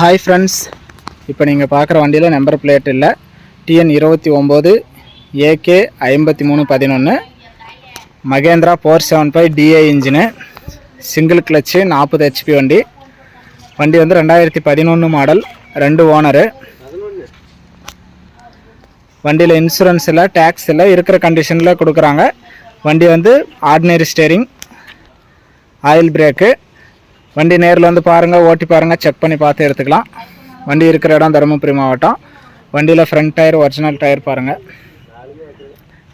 Hi friends, இப்போ நீங்கள் பார்க்குற வண்டியில் நம்பர் பிளேட் இல்லை. TN 29 AK 5311 Mahindra 475 DI engine, single clutch, 40 HP வண்டி. வண்டி வந்து 2011 மாடல், 2 ஓனரு. வண்டியில் இன்சூரன்ஸ் இல்லை, டேக்ஸ் இல்லை, இருக்கிற கண்டிஷனில் கொடுக்குறாங்க. வண்டி வந்து ஆர்டினரி ஸ்டேரிங், ஆயில் பிரேக்கு. வண்டி நேரில் வந்து பாருங்கள், ஓட்டி பாருங்கள், செக் பண்ணி பார்த்து எடுத்துக்கலாம். வண்டி இருக்கிற இடம் தருமபுரி மாவட்டம். வண்டியில் ஃப்ரண்ட் டயர் ஒரிஜினல் டயர் பாருங்கள்,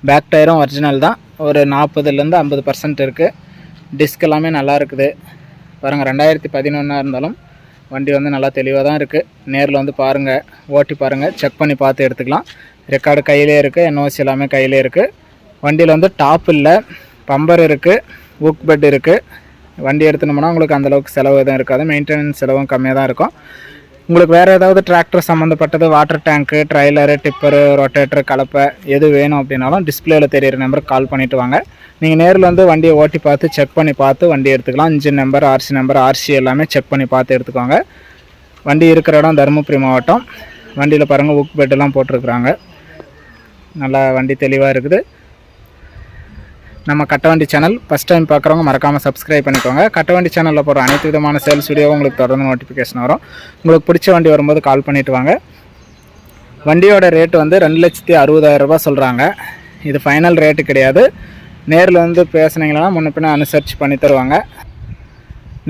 பேக் டயரும் ஒரிஜினல் தான். ஒரு 40% 50% இருக்குது. டிஸ்க் எல்லாமே நல்லா இருக்குது பாருங்கள். 2011 இருந்தாலும் வண்டி வந்து நல்லா தெளிவாக தான் இருக்குது. நேரில் வந்து பாருங்கள், ஓட்டி பாருங்கள், செக் பண்ணி பார்த்து எடுத்துக்கலாம். ரெக்கார்டு கையிலே இருக்குது, NOC எல்லாமே கையிலே இருக்குது. வண்டியில் வந்து டாப் இல்லை, பம்பர் இருக்குது, ஊக் பெட் இருக்குது. வண்டி எடுத்துனோம்னா உங்களுக்கு அந்தளவுக்கு செலவு எதுவும் இருக்காது, மெயின்டெனன்ஸ் செலவும் கம்மியாக தான் இருக்கும். உங்களுக்கு வேறு ஏதாவது டிராக்டர் சம்மந்தப்பட்டது, வாட்டர் டேங்க்கு, ட்ரைலரு, டிப்பரு, ரொட்டேட்டர், கலப்பை எது வேணும் அப்படின்னாலும் டிஸ்பிளேயில் தெரியிற நம்பருக்கு கால் பண்ணிவிட்டு வாங்க. நீங்கள் நேரில் வந்து வண்டியை ஓட்டி பார்த்து செக் பண்ணி பார்த்து வண்டி எடுத்துக்கலாம். இன்ஜின் நம்பர், RC எல்லாமே செக் பண்ணி பார்த்து எடுத்துக்கோங்க. வண்டி இருக்கிற இடம் தருமபுரி மாவட்டம். வண்டியில் பாருங்கள், ஊக் பெட்டெல்லாம் போட்டிருக்குறாங்க. நல்லா வண்டி தெளிவாக இருக்குது. நம்ம கட்டவண்டி சேனல் ஃபஸ்ட் டைம் பார்க்குறவங்க மறக்காமல் சப்ஸ்கிரைப் பண்ணிக்கோங்க. கட்டவண்டி சேனலில் போகிற அனைத்து விதமான சேல்ஸ் வீடியோவும் உங்களுக்கு தொடர்ந்து நோட்டிஃபிகேஷன் வரும். உங்களுக்கு பிடிச்ச வண்டி வரும்போது கால் பண்ணிவிட்டு வாங்க. வண்டியோட ரேட்டு வந்து 2,60,000 ரூபா சொல்கிறாங்க. இது ஃபைனல் ரேட்டு கிடையாது. நேரில் வந்து பேசுனீங்கன்னா முன்ன பின்ன அனுசரித்து பண்ணி தருவாங்க.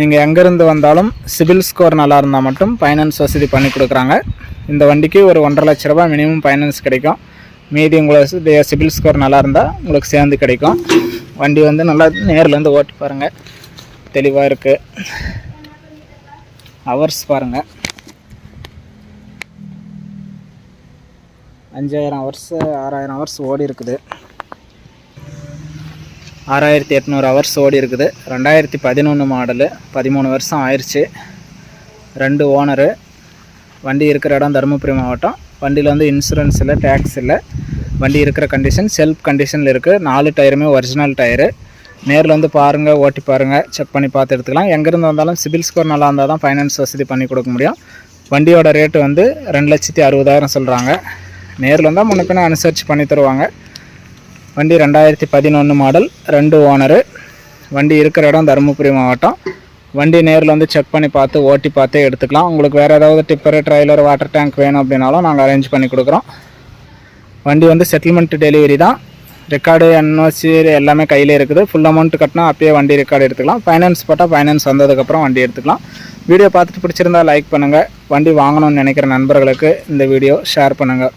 நீங்கள் எங்கேருந்து வந்தாலும் சிபில் ஸ்கோர் நல்லா இருந்தால் மட்டும் ஃபைனான்ஸ் வசதி பண்ணி கொடுக்குறாங்க. இந்த வண்டிக்கு ஒரு 1,50,000 லட்ச ரூபா மினிமம் ஃபைனான்ஸ் கிடைக்கும். மீதி உங்களுக்கு சிபில் ஸ்கோர் நல்லா இருந்தால் உங்களுக்கு சேர்ந்து கிடைக்கும். வண்டி வந்து நல்லா நேரில் வந்து ஓட்டி பாருங்கள், தெளிவாக இருக்குது. ஹவர்ஸ் பாருங்கள், 5,000 ஹவர்ஸ், 6,000 ஹவர்ஸ் ஓடி இருக்குது. 6,800 ஹவர்ஸ் ஓடி இருக்குது. 2011 மாடலு, 13 வருஷம் ஆயிடுச்சு. 2 ஓனரு. வண்டி இருக்கிற இடம் தருமபுரி மாவட்டம். வண்டியில் வந்து இன்சூரன்ஸ் இல்லை, டேக்ஸ் இல்லை. வண்டி இருக்கிற கண்டிஷன் செல்ஃப் கண்டிஷனில் இருக்குது. 4 டயருமே ஒரிஜினல் டயரு. நேரில் வந்து பாருங்கள், ஓட்டி பாருங்கள், செக் பண்ணி பார்த்து எடுத்துக்கலாம். எங்கேருந்து வந்தாலும் சிபில் ஸ்கோர் நல்லா இருந்தால் தான் ஃபைனான்ஸ் வசதி பண்ணி கொடுக்க முடியும். வண்டியோட ரேட்டு வந்து 2,60,000 சொல்கிறாங்க. நேரில் வந்தால் முன்ன பின்ன அனுசரித்து பண்ணி தருவாங்க. வண்டி 2011 மாடல், 2 ஓனரு. வண்டி இருக்கிற இடம் தருமபுரி மாவட்டம். வண்டி நேரில் வந்து செக் பண்ணி பார்த்து ஓட்டி பார்த்தே எடுத்துக்கலாம். உங்களுக்கு வேறு ஏதாவது டிப்பரு, ட்ரைலர், வாட்டர் டேங்க் வேணும் அப்படின்னாலும் நாங்கள் அரேஞ்ச் பண்ணி கொடுக்குறோம். வண்டி வந்து செட்டில்மெண்ட் டெலிவரி தான். ரெக்கார்டு, NOC எல்லாமே கையிலே இருக்குது. ஃபுல் அமௌண்ட் கட்டினா அப்பயே வண்டி ரெக்கார்டு எடுத்துக்கலாம். ஃபைனான்ஸ் போட்டால் ஃபைனான்ஸ் வந்ததுக்கப்புறம் வண்டி எடுத்துக்கலாம். வீடியோ பார்த்துட்டு பிடிச்சிருந்தா லைக் பண்ணுங்கள். வண்டி வாங்கணும்னு நினைக்கிற நண்பர்களுக்கு இந்த வீடியோ ஷேர் பண்ணுங்கள்.